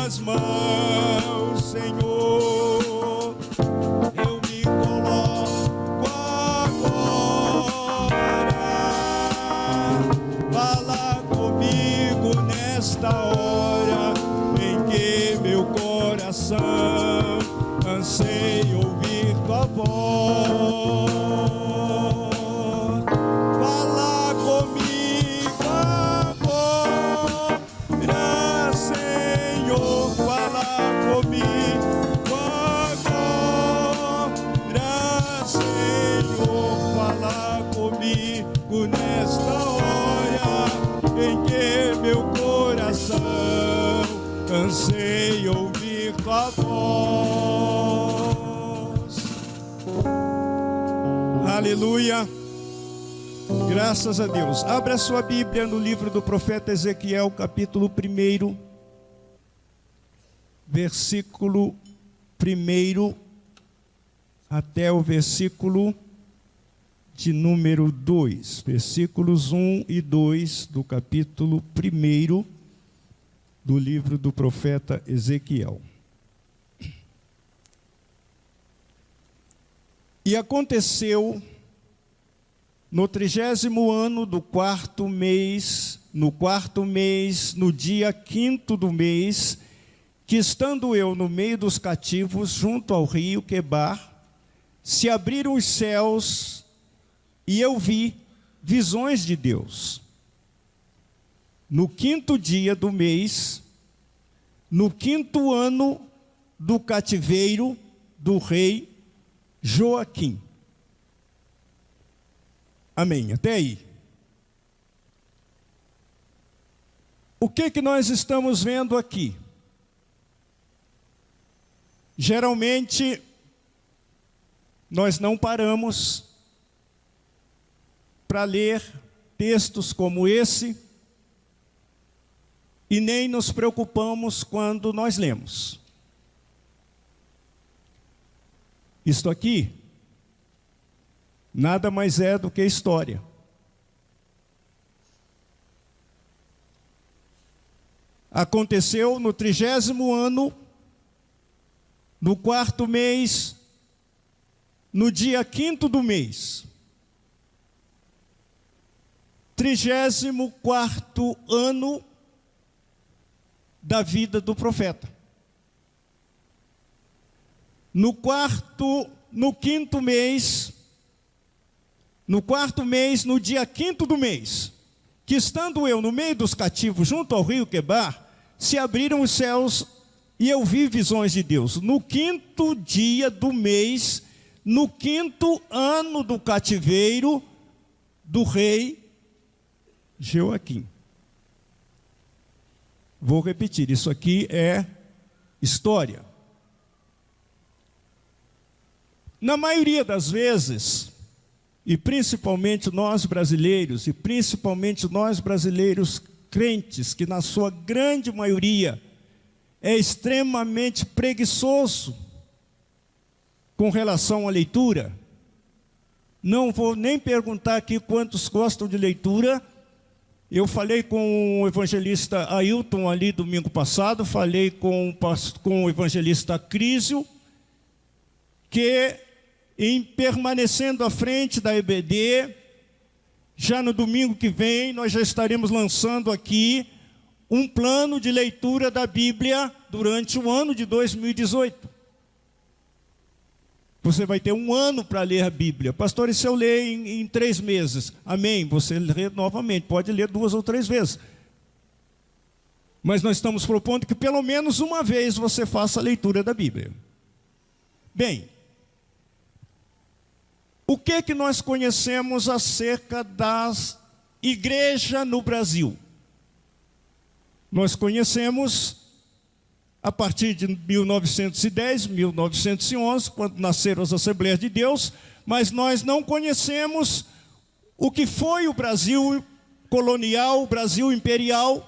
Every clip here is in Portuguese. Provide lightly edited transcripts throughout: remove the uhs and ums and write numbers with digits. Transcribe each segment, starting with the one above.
tuas mãos, Senhor, eu me coloco agora. Fala comigo nesta hora em que meu coração anseia ouvir tua voz. Fala comigo agora, Senhor. Fala comigo agora, Senhor. Fala comigo nesta hora em que meu coração anseia ouvir tua voz. Aleluia. Graças a Deus. Abra sua Bíblia no livro do profeta Ezequiel, capítulo 1, versículo 1 até o versículo de número 2. Versículos 1 e 2 do capítulo 1 do livro do profeta Ezequiel. E aconteceu no 30º ano do quarto mês, no dia 5º do mês, que estando eu no meio dos cativos, junto ao rio Quebar, se abriram os céus e eu vi visões de Deus. No 5º dia do mês, no 5º ano do cativeiro do rei Joaquim. Amém, até aí. O que nós estamos vendo aqui? Geralmente, nós não paramos para ler textos como esse e nem nos preocupamos quando nós lemos. Isto aqui nada mais é do que história. Aconteceu no 30º ano, no 4º mês, no dia 5º do mês. 34º ano da vida do profeta. No 5º mês, no 4º mês, no dia 5º do mês, que estando eu no meio dos cativos, junto ao rio Quebar, se abriram os céus e eu vi visões de Deus. No 5º dia do mês, no 5º ano do cativeiro do rei Joaquim. Vou repetir, isso aqui é história. Na maioria das vezes, e principalmente nós brasileiros crentes, que na sua grande maioria é extremamente preguiçoso com relação à leitura. Não vou nem perguntar aqui quantos gostam de leitura. Eu falei com o evangelista Ailton ali domingo passado, falei com o evangelista Crísio, que em permanecendo à frente da EBD, já no domingo que vem, nós já estaremos lançando aqui um plano de leitura da Bíblia durante o ano de 2018. Você vai ter um ano para ler a Bíblia. Pastor, e se eu ler em 3 meses? Amém, você lê novamente, pode ler 2 ou 3 vezes. Mas nós estamos propondo que pelo menos uma vez você faça a leitura da Bíblia. Bem, o que nós conhecemos acerca das igrejas no Brasil? Nós conhecemos a partir de 1910, 1911, quando nasceram as Assembleias de Deus, mas nós não conhecemos o que foi o Brasil colonial, o Brasil imperial,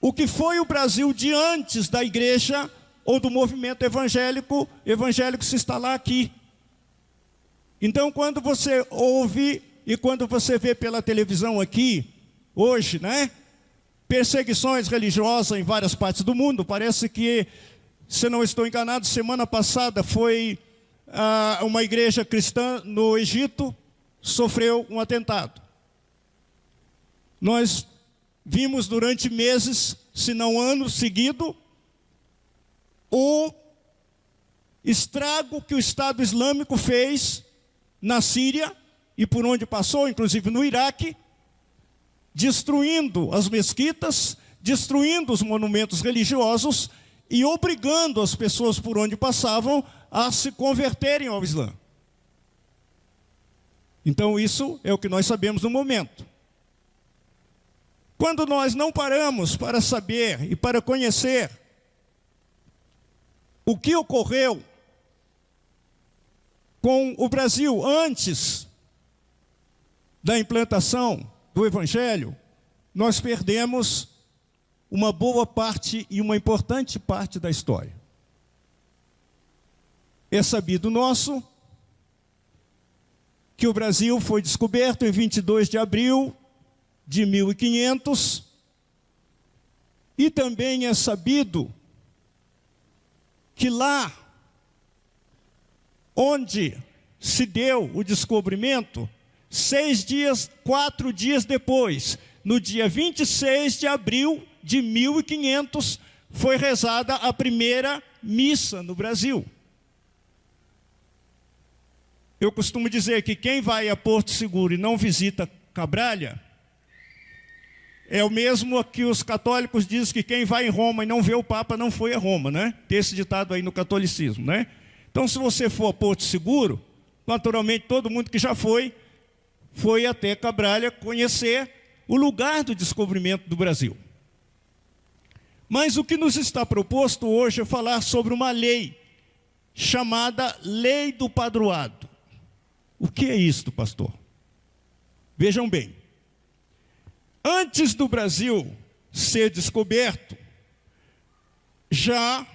o que foi o Brasil de antes da igreja ou do movimento evangélico se instalar aqui. Então, quando você ouve e quando você vê pela televisão aqui, hoje, né? perseguições religiosas em várias partes do mundo. Parece que, se não estou enganado, semana passada foi uma igreja cristã no Egito, sofreu um atentado. Nós vimos durante meses, se não anos seguidos, o estrago que o Estado Islâmico fez na Síria e por onde passou, inclusive no Iraque, destruindo as mesquitas, destruindo os monumentos religiosos e obrigando as pessoas por onde passavam a se converterem ao Islã. Então isso é o que nós sabemos no momento. Quando nós não paramos para saber e para conhecer o que ocorreu com o Brasil antes da implantação do Evangelho, nós perdemos uma boa parte e uma importante parte da história. É sabido nosso que o Brasil foi descoberto em 22 de abril de 1500, e também é sabido que lá onde se deu o descobrimento, 4 dias depois, no dia 26 de abril de 1500, foi rezada a primeira missa no Brasil. Eu costumo dizer que quem vai a Porto Seguro e não visita Cabralha, é o mesmo que os católicos dizem que quem vai em Roma e não vê o Papa não foi a Roma, né? Tem esse ditado aí no catolicismo, né? Então, se você for a Porto Seguro, naturalmente todo mundo que já foi até Cabralha conhecer o lugar do descobrimento do Brasil. Mas o que nos está proposto hoje é falar sobre uma lei chamada Lei do Padroado. O que é isto, pastor? Vejam bem. Antes do Brasil ser descoberto, já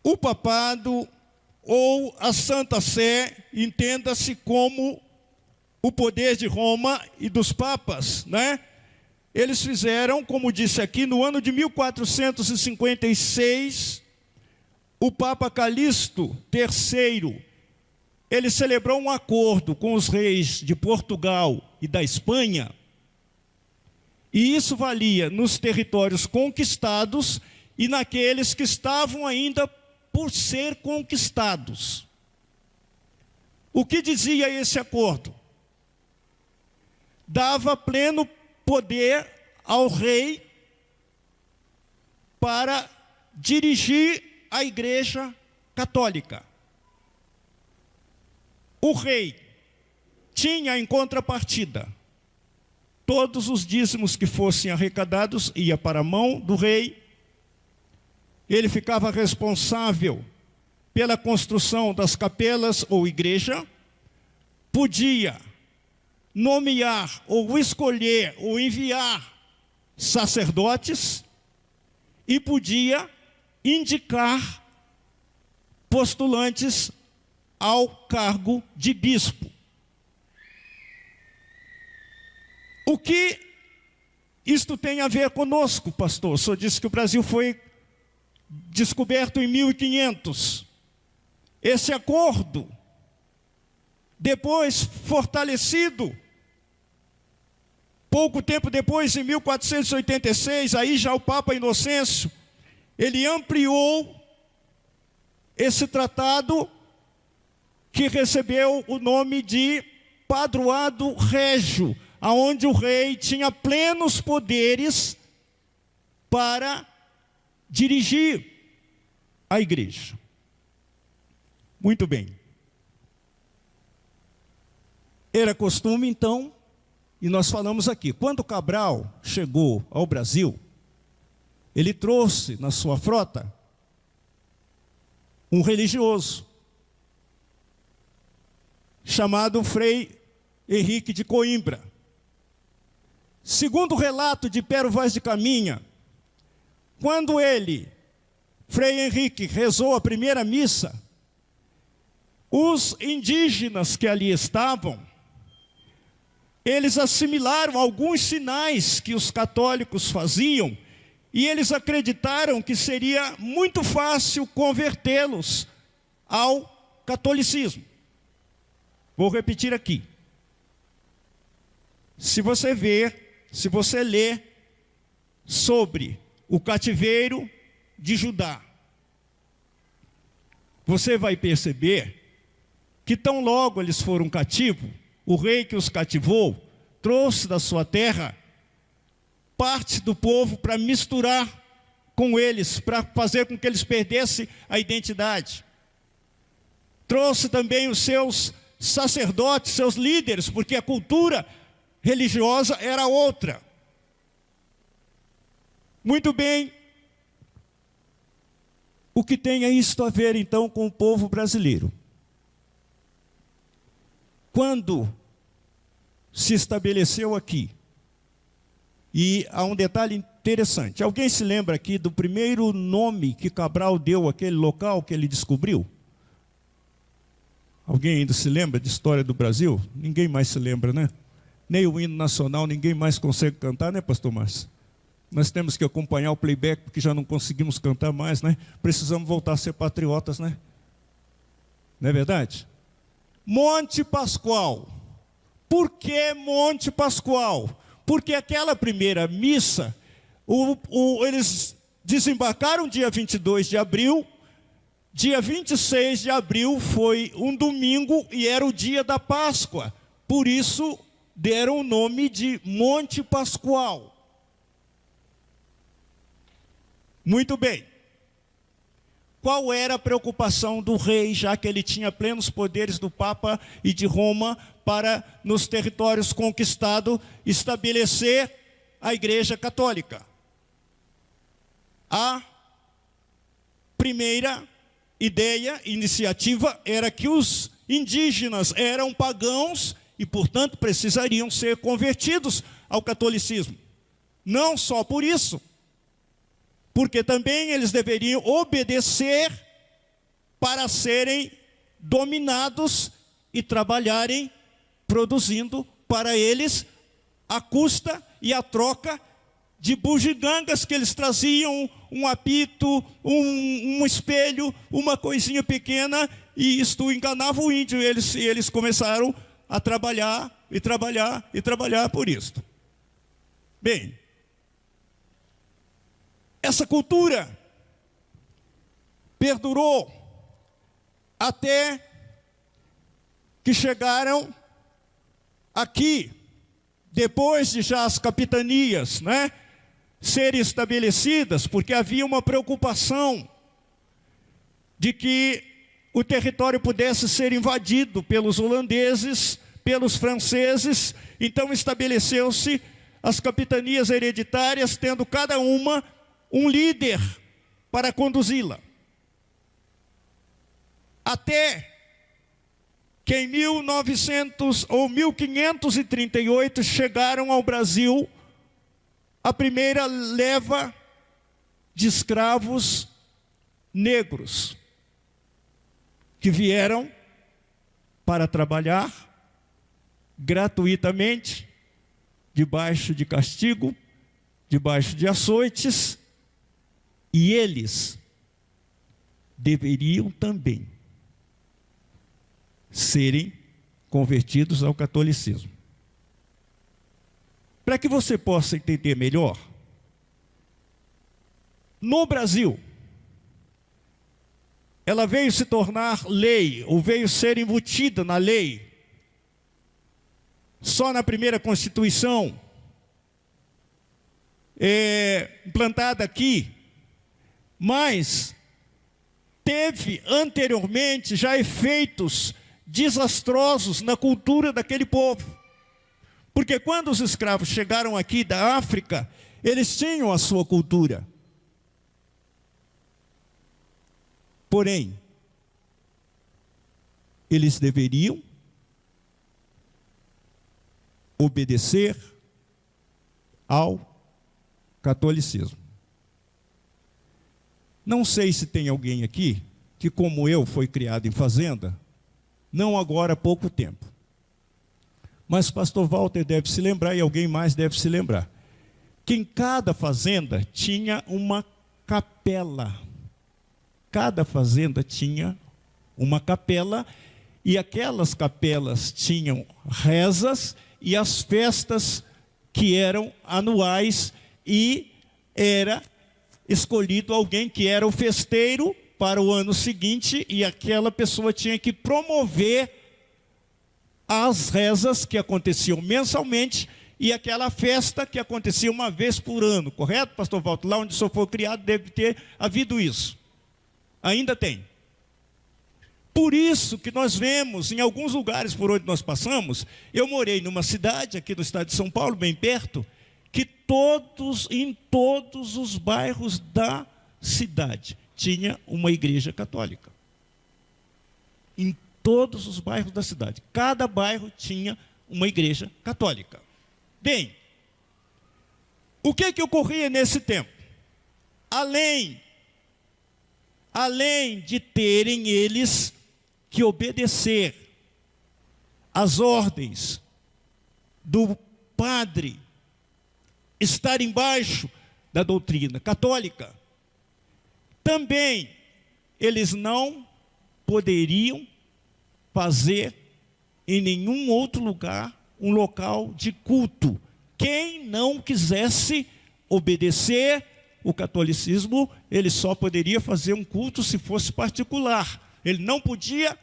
o papado ou a Santa Sé, entenda-se como o poder de Roma e dos papas, né? Eles fizeram, como disse aqui, no ano de 1456, o Papa Calixto III, ele celebrou um acordo com os reis de Portugal e da Espanha, e isso valia nos territórios conquistados e naqueles que estavam ainda por ser conquistados. O que dizia esse acordo? Dava pleno poder ao rei para dirigir a Igreja Católica. O rei tinha em contrapartida todos os dízimos que fossem arrecadados ia para a mão do rei. Ele ficava responsável pela construção das capelas ou igreja, podia nomear ou escolher ou enviar sacerdotes e podia indicar postulantes ao cargo de bispo. O que isto tem a ver conosco, pastor? O senhor disse que o Brasil foi descoberto em 1500. Esse acordo, depois fortalecido, pouco tempo depois, em 1486, aí já o Papa Inocêncio, ele ampliou esse tratado que recebeu o nome de Padroado Régio, aonde o rei tinha plenos poderes para dirigir a igreja. Muito bem. Era costume, então, e nós falamos aqui, quando Cabral chegou ao Brasil, ele trouxe na sua frota um religioso chamado Frei Henrique de Coimbra. Segundo o relato de Pero Vaz de Caminha, quando ele, Frei Henrique, rezou a primeira missa, os indígenas que ali estavam eles assimilaram alguns sinais que os católicos faziam e eles acreditaram que seria muito fácil convertê-los ao catolicismo. Vou repetir aqui. Se você lê sobre o cativeiro de Judá, você vai perceber que tão logo eles foram cativos, o rei que os cativou trouxe da sua terra parte do povo para misturar com eles, para fazer com que eles perdessem a identidade. Trouxe também os seus sacerdotes, seus líderes, porque a cultura religiosa era outra. Muito bem. O que tem isto a ver então com o povo brasileiro? Quando se estabeleceu aqui, e há um detalhe interessante, alguém se lembra aqui do primeiro nome que Cabral deu àquele local que ele descobriu? Alguém ainda se lembra de história do Brasil? Ninguém mais se lembra, né? Nem o hino nacional ninguém mais consegue cantar, né, pastor Márcio? Nós temos que acompanhar o playback, porque já não conseguimos cantar mais, né? Precisamos voltar a ser patriotas, né? Não é verdade? Monte Pascoal. Por que Monte Pascoal? Porque aquela primeira missa, eles desembarcaram dia 22 de abril, dia 26 de abril foi um domingo e era o dia da Páscoa. Por isso deram o nome de Monte Pascoal. Muito bem. Qual era a preocupação do rei, já que ele tinha plenos poderes do Papa e de Roma para, nos territórios conquistados, estabelecer a Igreja Católica? A primeira ideia, iniciativa, era que os indígenas eram pagãos e, portanto, precisariam ser convertidos ao catolicismo. Não só por isso, porque também eles deveriam obedecer para serem dominados e trabalharem produzindo para eles a custa e a troca de bugigangas que eles traziam, um apito, um espelho, uma coisinha pequena, e isto enganava o índio. Eles começaram a trabalhar e trabalhar e trabalhar por isto. Bem, essa cultura perdurou até que chegaram aqui, depois de já as capitanias, né, serem estabelecidas, porque havia uma preocupação de que o território pudesse ser invadido pelos holandeses, pelos franceses. Então estabeleceu-se as capitanias hereditárias, tendo cada uma um líder para conduzi-la. Até que em 1538 chegaram ao Brasil a primeira leva de escravos negros que vieram para trabalhar gratuitamente, debaixo de castigo, debaixo de açoites, e eles deveriam também serem convertidos ao catolicismo. Para que você possa entender melhor, no Brasil, ela veio se tornar lei, ou veio ser embutida na lei, só na primeira Constituição, implantada aqui, mas teve anteriormente já efeitos desastrosos na cultura daquele povo. Porque quando os escravos chegaram aqui da África, eles tinham a sua cultura. Porém, eles deveriam obedecer ao catolicismo. Não sei se tem alguém aqui que, como eu, foi criado em fazenda, não agora há pouco tempo. Mas pastor Walter deve se lembrar, e alguém mais deve se lembrar, que em cada fazenda tinha uma capela. Cada fazenda tinha uma capela, e aquelas capelas tinham rezas e as festas que eram anuais, e era escolhido alguém que era o festeiro para o ano seguinte, e aquela pessoa tinha que promover as rezas que aconteciam mensalmente e aquela festa que acontecia uma vez por ano, correto, pastor Walter? Lá onde o senhor foi criado deve ter havido isso. Ainda tem. Por isso que nós vemos em alguns lugares por onde nós passamos, eu morei numa cidade aqui no estado de São Paulo, bem perto, que em todos os bairros da cidade tinha uma igreja católica. Em todos os bairros da cidade. Cada bairro tinha uma igreja católica. Bem, o que ocorria nesse tempo? Além de terem eles que obedecer às ordens do padre, estar embaixo da doutrina católica, também eles não poderiam fazer em nenhum outro lugar um local de culto. Quem não quisesse obedecer o catolicismo, ele só poderia fazer um culto se fosse particular. Ele não podia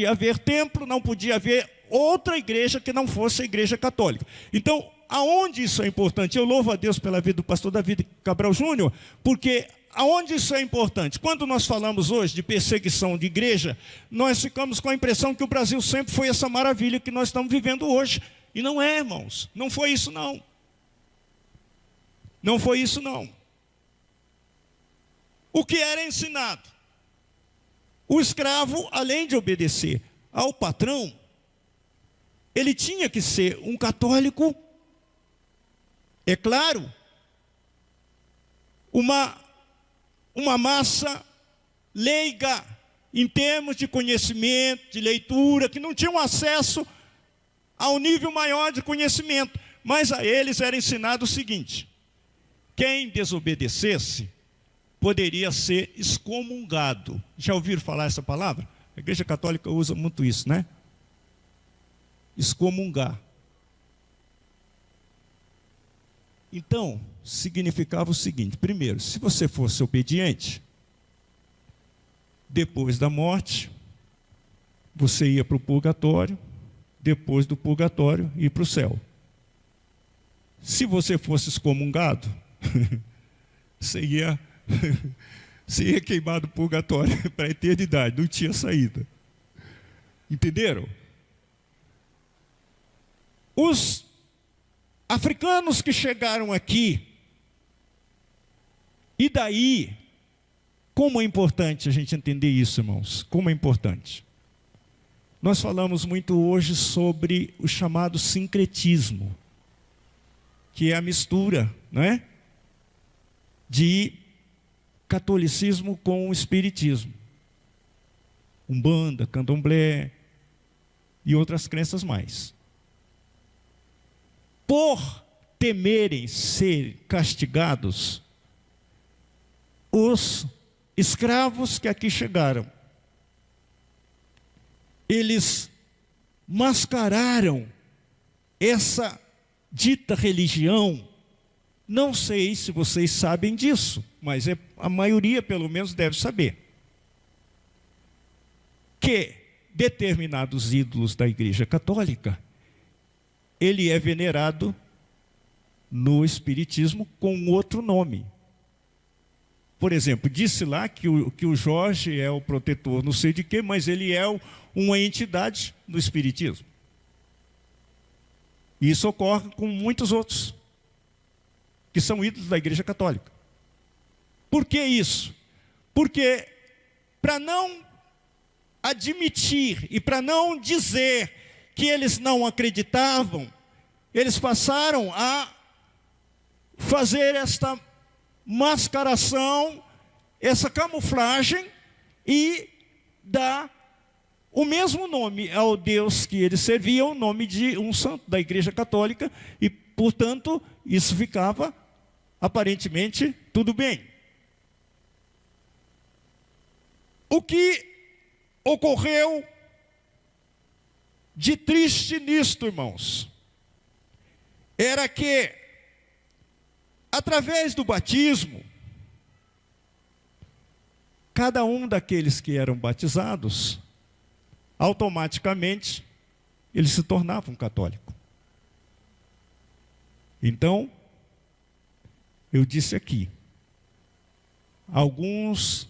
haver templo, não podia haver outra igreja que não fosse a igreja católica. Então, aonde isso é importante? Eu louvo a Deus pela vida do pastor David Cabral Júnior, porque aonde isso é importante? Quando nós falamos hoje de perseguição de igreja, nós ficamos com a impressão que o Brasil sempre foi essa maravilha que nós estamos vivendo hoje. E não é, irmãos. Não foi isso, não. Não foi isso, não. O que era ensinado? O escravo, além de obedecer ao patrão, ele tinha que ser um católico, é claro, uma massa leiga em termos de conhecimento, de leitura, que não tinham acesso ao nível maior de conhecimento. Mas a eles era ensinado o seguinte: quem desobedecesse poderia ser excomungado. Já ouviram falar essa palavra? A Igreja Católica usa muito isso, né? Excomungar. Então, significava o seguinte: primeiro, se você fosse obediente, depois da morte, você ia para o purgatório, depois do purgatório, ia para o céu. Se você fosse excomungado, você ia queimar do purgatório para a eternidade, não tinha saída. Entenderam? Os africanos que chegaram aqui, e daí, como é importante a gente entender isso, irmãos, como é importante. Nós falamos muito hoje sobre o chamado sincretismo, que é a mistura, não é? De catolicismo com o espiritismo. Umbanda, candomblé e outras crenças mais. Por temerem ser castigados, os escravos que aqui chegaram, eles mascararam essa dita religião. Não sei se vocês sabem disso, mas a maioria, pelo menos, deve saber. Que determinados ídolos da Igreja Católica, ele é venerado no Espiritismo com outro nome. Por exemplo, disse lá que o Jorge é o protetor não sei de quê, mas ele é uma entidade no Espiritismo. E isso ocorre com muitos outros, que são ídolos da Igreja Católica. Por que isso? Porque, para não admitir e para não dizer que eles não acreditavam, eles passaram a fazer esta mascaração, essa camuflagem, e dar o mesmo nome ao Deus que eles serviam, o nome de um santo da Igreja Católica, e, portanto, isso ficava, aparentemente, tudo bem. O que ocorreu de triste nisto, irmãos, era que, através do batismo, cada um daqueles que eram batizados, automaticamente, eles se tornavam católicos. Então, eu disse aqui, alguns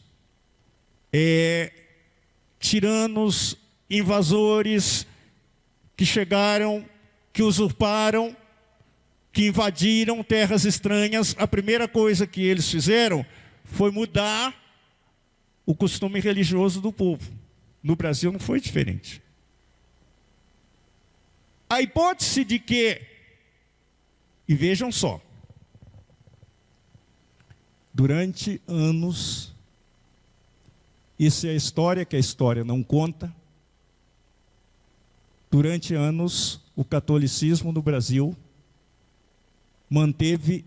tiranos, invasores, que chegaram, que usurparam, que invadiram terras estranhas, a primeira coisa que eles fizeram foi mudar o costume religioso do povo. No Brasil não foi diferente. A hipótese de que, e vejam só, durante anos, isso é a história que a história não conta, durante anos, o catolicismo no Brasil manteve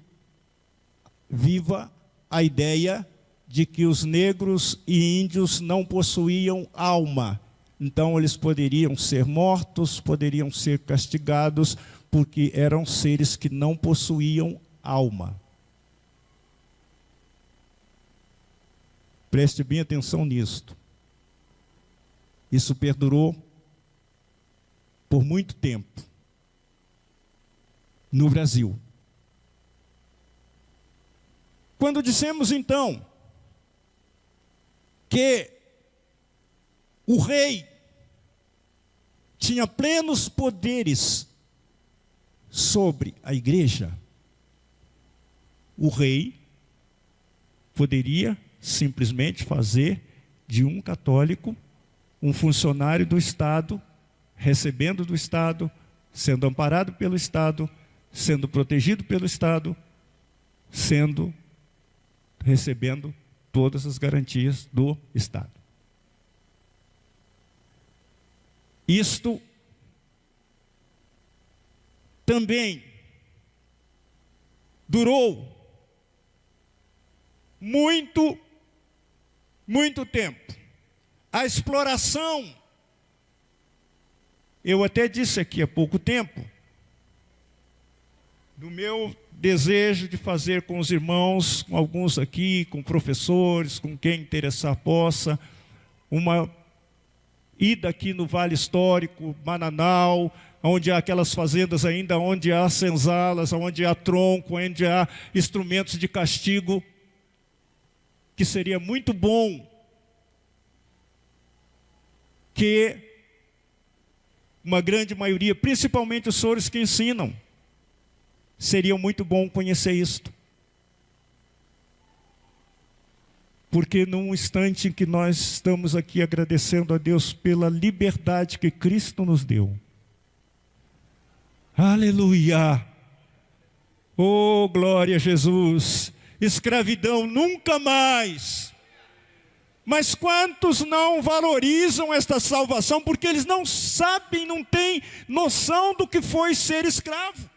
viva a ideia de que os negros e índios não possuíam alma. Então eles poderiam ser mortos, poderiam ser castigados, porque eram seres que não possuíam alma. Preste bem atenção nisto. Isso perdurou por muito tempo no Brasil. Quando dissemos então que o rei tinha plenos poderes sobre a igreja, o rei poderia simplesmente fazer de um católico um funcionário do Estado, recebendo do Estado, sendo amparado pelo Estado, sendo protegido pelo Estado, recebendo todas as garantias do Estado. Isto também durou muito tempo. A exploração, eu até disse aqui há pouco tempo, do meu desejo de fazer com os irmãos, com alguns aqui, com professores, com quem interessar possa, uma ida aqui no Vale Histórico, Bananal, onde há aquelas fazendas ainda, onde há senzalas, onde há tronco, onde há instrumentos de castigo, que seria muito bom que uma grande maioria, principalmente os senhores que ensinam, seria muito bom conhecer isto. Porque num instante em que nós estamos aqui agradecendo a Deus pela liberdade que Cristo nos deu. Aleluia! Oh, glória a Jesus! Escravidão nunca mais! Mas quantos não valorizam esta salvação porque eles não sabem, não têm noção do que foi ser escravo?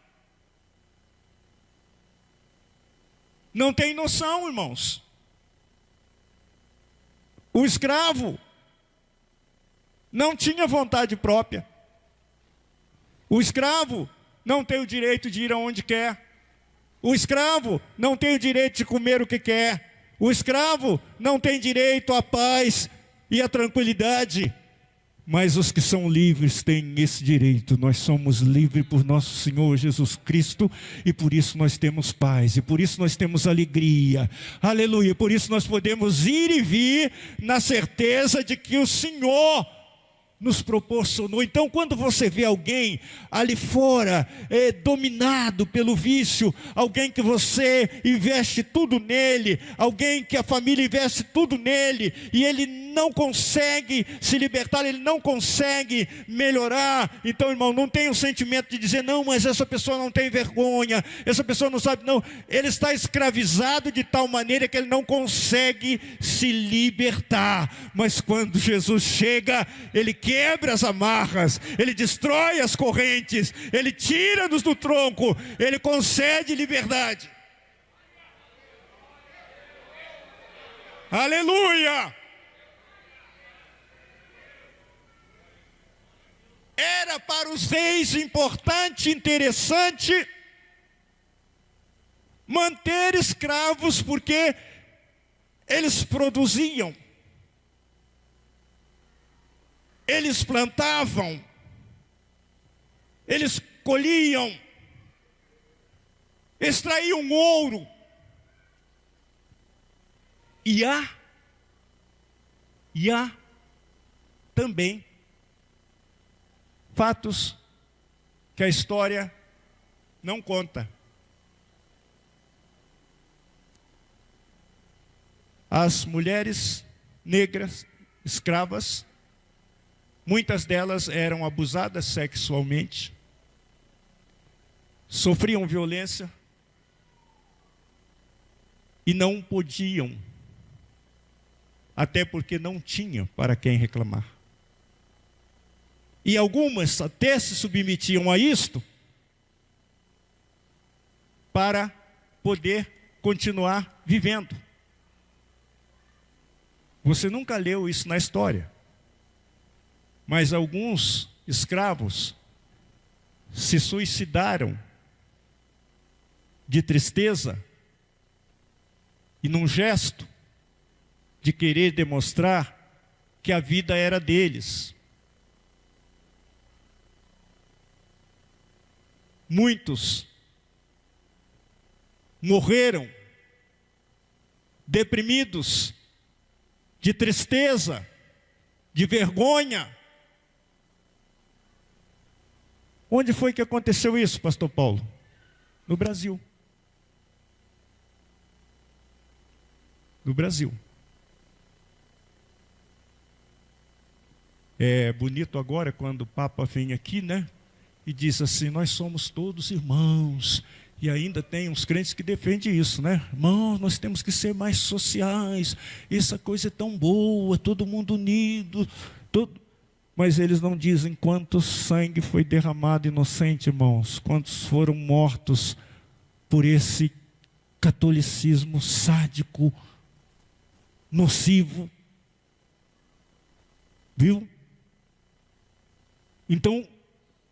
Não tem noção, irmãos. O escravo não tinha vontade própria. O escravo não tem o direito de ir aonde quer. O escravo não tem o direito de comer o que quer. O escravo não tem direito à paz e à tranquilidade. Mas os que são livres têm esse direito. Nós somos livres por nosso Senhor Jesus Cristo, e por isso nós temos paz, e por isso nós temos alegria. Aleluia! Por isso nós podemos ir e vir na certeza de que o Senhor nos proporcionou. Então, quando você vê alguém ali fora, dominado pelo vício, alguém que você investe tudo nele, alguém que a família investe tudo nele, e ele não consegue se libertar, ele não consegue melhorar, então, irmão, não tem o sentimento de dizer, não, mas essa pessoa não tem vergonha, essa pessoa não sabe, não, ele está escravizado de tal maneira que ele não consegue se libertar. Mas quando Jesus chega, ele quebra as amarras, Ele destrói as correntes, Ele tira-nos do tronco, Ele concede liberdade. Aleluia! Era para os reis importante, interessante, manter escravos, porque eles produziam, eles plantavam, eles colhiam, extraíam ouro. E há também fatos que a história não conta. As mulheres negras, escravas, muitas delas eram abusadas sexualmente, sofriam violência e não podiam, até porque não tinha para quem reclamar. E algumas até se submetiam a isto para poder continuar vivendo. Você nunca leu isso na história, mas alguns escravos se suicidaram de tristeza e num gesto de querer demonstrar que a vida era deles. Muitos morreram deprimidos, de tristeza, de vergonha. Onde foi que aconteceu isso, pastor Paulo? No Brasil. No Brasil. É bonito agora quando o Papa vem aqui, né? E diz assim, nós somos todos irmãos. E ainda tem uns crentes que defendem isso, né? Irmãos, nós temos que ser mais sociais. Essa coisa é tão boa, todo mundo unido. Mas eles não dizem quanto sangue foi derramado inocente, irmãos. Quantos foram mortos por esse catolicismo sádico, nocivo. Viu? Então,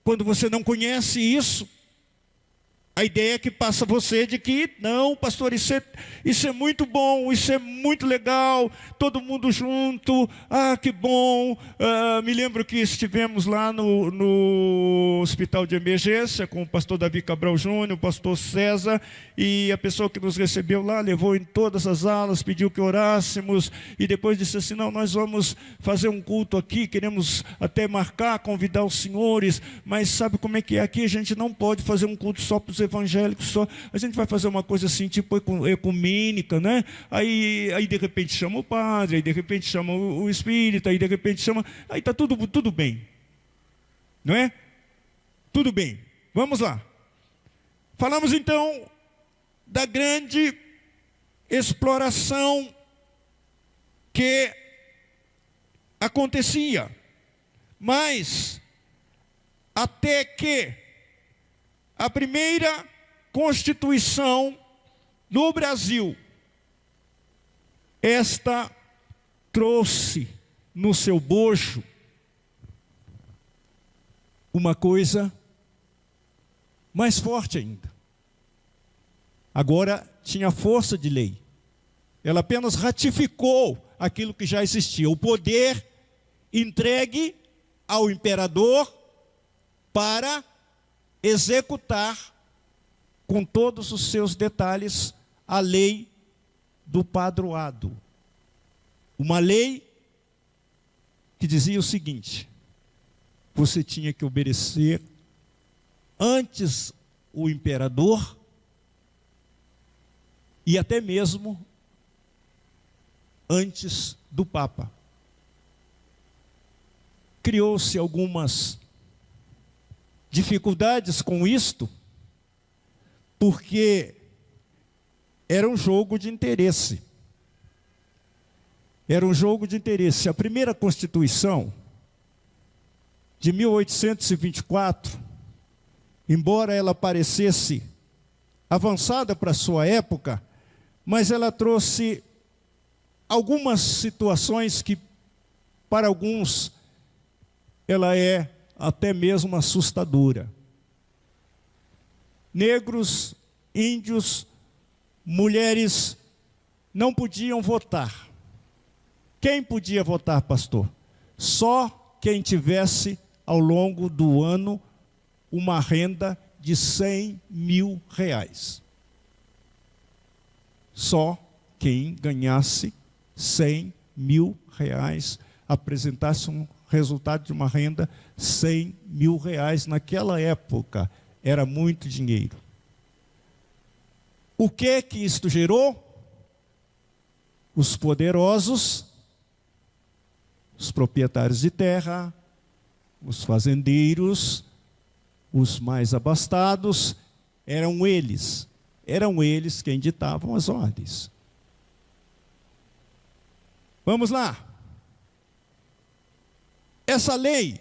quando você não conhece isso, a ideia que passa você de que, não, pastor, isso é muito bom, isso é muito legal, todo mundo junto, que bom. Me lembro que estivemos lá no hospital de emergência com o pastor Davi Cabral Júnior, o pastor César, e a pessoa que nos recebeu lá, levou em todas as alas, pediu que orássemos, e depois disse assim, não, nós vamos fazer um culto aqui, queremos até marcar, convidar os senhores, mas sabe como é que é aqui? A gente não pode fazer um culto só para os evangélicos, só. A gente vai fazer uma coisa assim, tipo ecumênica, né? Aí de repente chama o padre, aí de repente chama o espírita, aí de repente chama... Aí está tudo bem. Não é? Tudo bem. Vamos lá. Falamos então da grande exploração que acontecia. Mas, até que a primeira Constituição no Brasil, esta trouxe no seu bojo uma coisa mais forte ainda. Agora tinha força de lei. Ela apenas ratificou aquilo que já existia. O poder entregue ao imperador para executar com todos os seus detalhes a lei do padroado. Uma lei que dizia o seguinte: você tinha que obedecer antes o imperador e até mesmo antes do Papa. Criou-se algumas dificuldades com isto, porque era um jogo de interesse. Era um jogo de interesse. A primeira Constituição, de 1824, embora ela parecesse avançada para a sua época, mas ela trouxe algumas situações que, para alguns, ela é até mesmo assustadora. Negros, índios, mulheres não podiam votar. Quem podia votar, pastor? Só quem tivesse, ao longo do ano, uma renda de 100 mil reais. Só quem ganhasse 100 mil reais, apresentasse um resultado de uma renda 100 mil reais. Naquela época, era muito dinheiro. O que isto gerou? Os poderosos, os proprietários de terra, os fazendeiros, os mais abastados, eram eles quem ditavam as ordens. Vamos lá. Essa lei,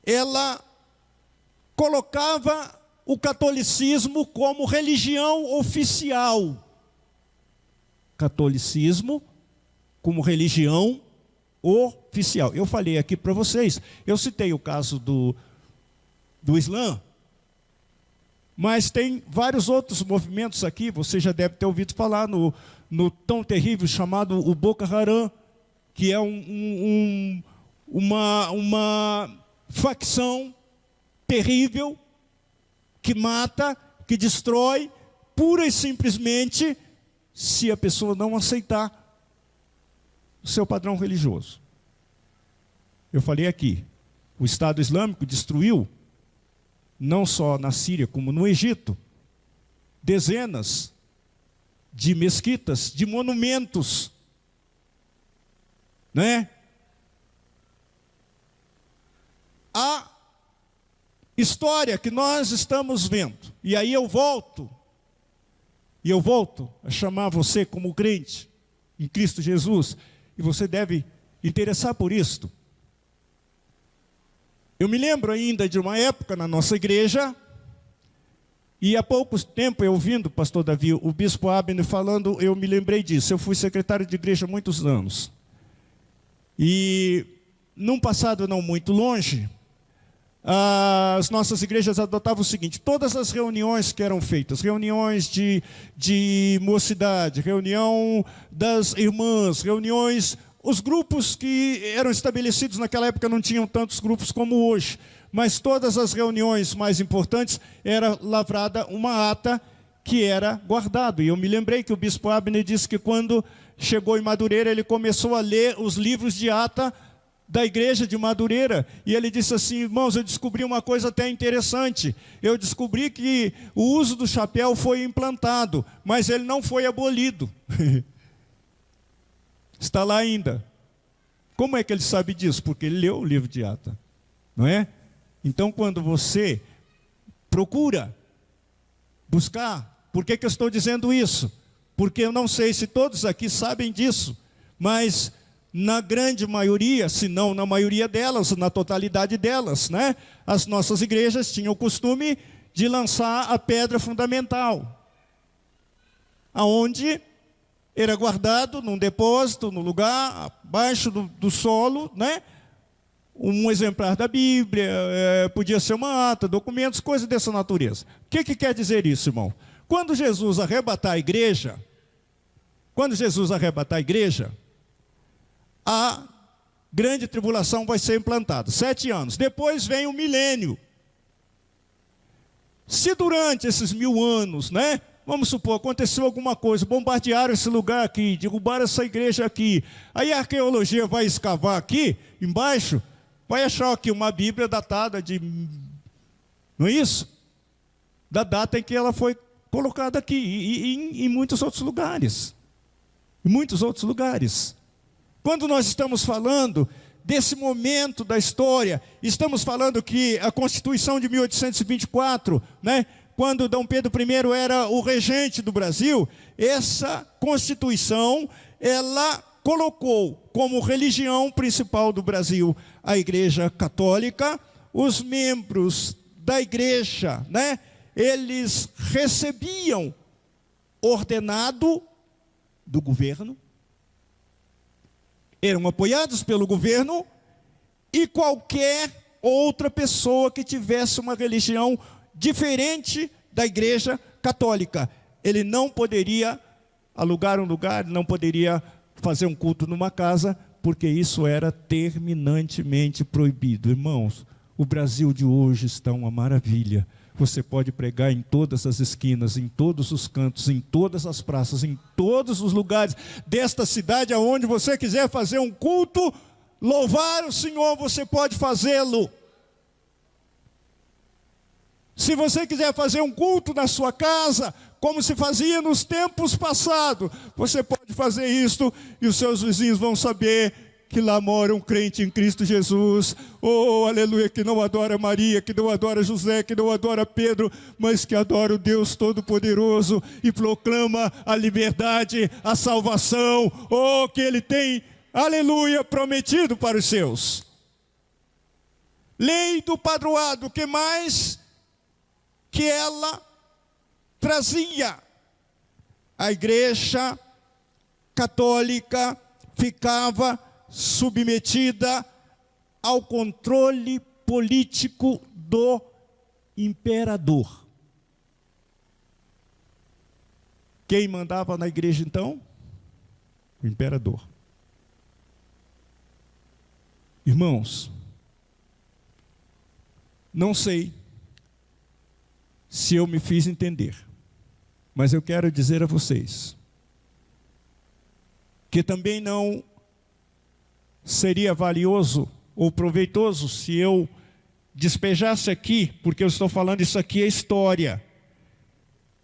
ela colocava o catolicismo como religião oficial. Catolicismo como religião oficial. Eu falei aqui para vocês, eu citei o caso do Islã, mas tem vários outros movimentos aqui, você já deve ter ouvido falar no tão terrível chamado o Boko Haram, que é uma facção terrível, que mata, que destrói, pura e simplesmente, se a pessoa não aceitar o seu padrão religioso. Eu falei aqui, o Estado Islâmico destruiu, não só na Síria como no Egito, dezenas de mesquitas, de monumentos, né? A história que nós estamos vendo, e aí eu volto a chamar você como crente em Cristo Jesus, e você deve interessar por isto. Eu me lembro ainda de uma época na nossa igreja, e há pouco tempo eu ouvindo, pastor Davi, o bispo Abner falando, eu me lembrei disso. Eu fui secretário de igreja há muitos anos. E num passado não muito longe, as nossas igrejas adotavam o seguinte: todas as reuniões que eram feitas, reuniões de mocidade, reunião das irmãs, reuniões, os grupos que eram estabelecidos naquela época não tinham tantos grupos como hoje, mas todas as reuniões mais importantes era lavrada uma ata que era guardado. E eu me lembrei que o bispo Abner disse que quando chegou em Madureira, ele começou a ler os livros de ata da igreja de Madureira, e ele disse assim: irmãos, eu descobri uma coisa até interessante. Eu descobri que o uso do chapéu foi implantado, mas ele não foi abolido. Está lá ainda. Como é que ele sabe disso? Porque ele leu o livro de ata, não é? Então, quando você procura buscar, por que eu estou dizendo isso? Porque eu não sei se todos aqui sabem disso, mas na grande maioria, se não na maioria delas, na totalidade delas, né? As nossas igrejas tinham o costume de lançar a pedra fundamental, aonde era guardado num depósito, no lugar abaixo do solo, né? Um exemplar da Bíblia, podia ser uma ata, documentos, coisas dessa natureza. O que quer dizer isso, irmão? Quando Jesus arrebatar a igreja, a grande tribulação vai ser implantada, 7 anos. Depois vem o milênio. Se durante esses 1000 anos, né? Vamos supor, aconteceu alguma coisa, bombardearam esse lugar aqui, derrubaram essa igreja aqui. Aí a arqueologia vai escavar aqui, embaixo, vai achar aqui uma Bíblia datada de... Não é isso? Da data em que ela foi colocada aqui, e em muitos outros lugares. Em muitos outros lugares. Quando nós estamos falando desse momento da história, estamos falando que a Constituição de 1824, né? Quando Dom Pedro I era o regente do Brasil, essa Constituição, ela colocou como religião principal do Brasil a Igreja Católica. Os membros da igreja, né, eles recebiam ordenado do governo, eram apoiados pelo governo, e qualquer outra pessoa que tivesse uma religião diferente da Igreja Católica, ele não poderia alugar um lugar, não poderia fazer um culto numa casa, porque isso era terminantemente proibido. Irmãos, o Brasil de hoje está uma maravilha. Você pode pregar em todas as esquinas, em todos os cantos, em todas as praças, em todos os lugares desta cidade, aonde você quiser fazer um culto, louvar o Senhor, você pode fazê-lo. Se você quiser fazer um culto na sua casa, como se fazia nos tempos passados, você pode fazer isto e os seus vizinhos vão saber que lá mora um crente em Cristo Jesus, oh, aleluia, que não adora Maria, que não adora José, que não adora Pedro, mas que adora o Deus Todo-Poderoso e proclama a liberdade, a salvação, oh, que Ele tem, aleluia, prometido para os seus. Lei do padroado, que mais que ela trazia? A Igreja Católica ficava submetida ao controle político do imperador. Quem mandava na igreja então? O imperador. Irmãos, não sei se eu me fiz entender, mas eu quero dizer a vocês que também não seria valioso ou proveitoso se eu despejasse aqui, porque eu estou falando isso aqui é história,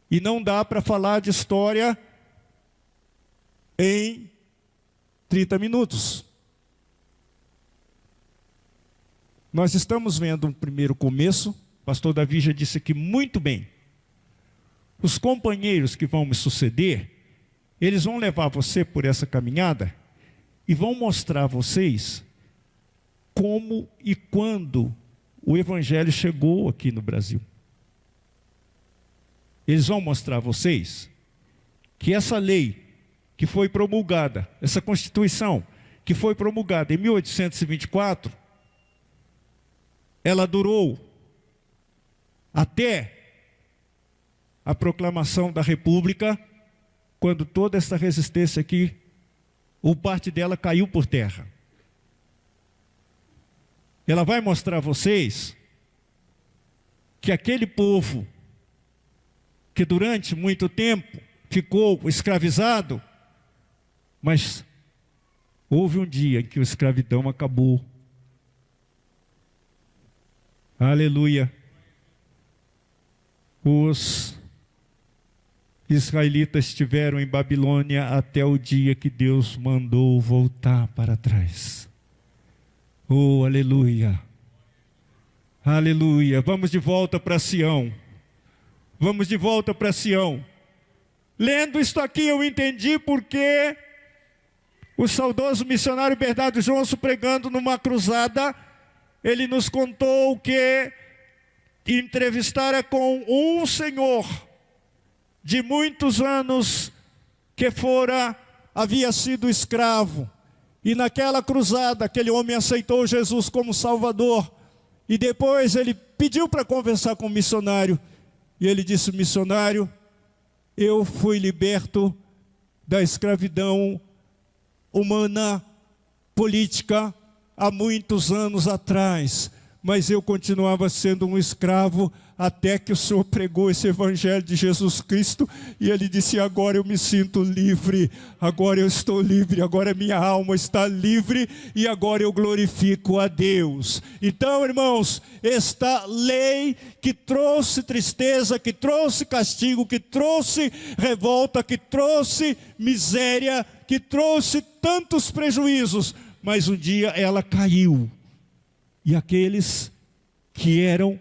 e não dá para falar de história em 30 minutos. Nós estamos vendo um primeiro começo, o pastor Davi já disse aqui muito bem. Os companheiros que vão me suceder, eles vão levar você por essa caminhada e vão mostrar a vocês como e quando o Evangelho chegou aqui no Brasil. Eles vão mostrar a vocês que essa lei que foi promulgada, essa Constituição que foi promulgada em 1824, ela durou até a proclamação da República, quando toda essa resistência aqui, ou parte dela caiu por terra. Ela vai mostrar a vocês que aquele povo que durante muito tempo ficou escravizado, mas houve um dia em que a escravidão acabou. Aleluia. Os israelitas estiveram em Babilônia até o dia que Deus mandou voltar para trás. Oh, aleluia. Aleluia. Vamos de volta para Sião. Vamos de volta para Sião. Lendo isto aqui eu entendi porque o saudoso missionário Bernardo Johnson, pregando numa cruzada, ele nos contou que entrevistara com um senhor de muitos anos que havia sido escravo. E naquela cruzada, aquele homem aceitou Jesus como Salvador. E depois ele pediu para conversar com o missionário. E ele disse: missionário, eu fui liberto da escravidão humana, política, há muitos anos atrás. Mas eu continuava sendo um escravo até que o Senhor pregou esse Evangelho de Jesus Cristo. E ele disse: agora eu me sinto livre, agora eu estou livre, agora minha alma está livre e agora eu glorifico a Deus. Então, irmãos, esta lei que trouxe tristeza, que trouxe castigo, que trouxe revolta, que trouxe miséria, que trouxe tantos prejuízos, mas um dia ela caiu. E aqueles que eram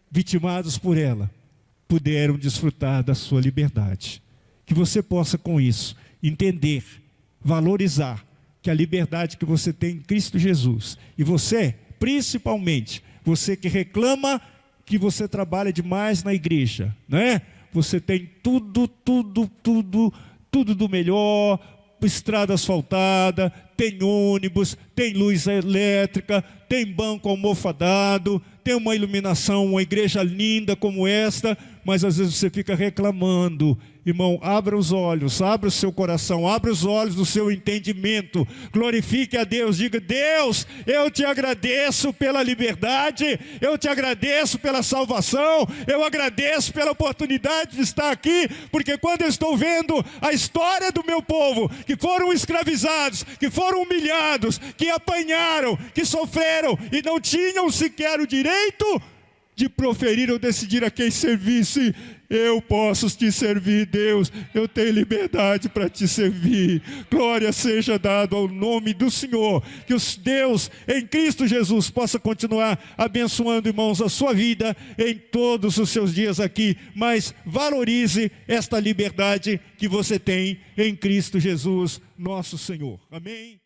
vitimados por ela puderam desfrutar da sua liberdade. Que você possa com isso entender, valorizar que a liberdade que você tem em Cristo Jesus. E você, principalmente, você que reclama que você trabalha demais na igreja, né? Você tem tudo do melhor, estrada asfaltada, tem ônibus, tem luz elétrica, tem banco almofadado, tem uma iluminação, uma igreja linda como esta, mas às vezes você fica reclamando. Irmão, abra os olhos, abra o seu coração, abra os olhos do seu entendimento, glorifique a Deus, diga: Deus, eu te agradeço pela liberdade, eu te agradeço pela salvação, eu agradeço pela oportunidade de estar aqui, porque quando eu estou vendo a história do meu povo, que foram escravizados, que foram humilhados, que apanharam, que sofreram e não tinham sequer o direito de proferir ou decidir a quem servisse, eu posso te servir, Deus, eu tenho liberdade para te servir. Glória seja dada ao nome do Senhor, que os Deus em Cristo Jesus possa continuar abençoando, irmãos, a sua vida em todos os seus dias aqui, mas valorize esta liberdade que você tem em Cristo Jesus, nosso Senhor. Amém?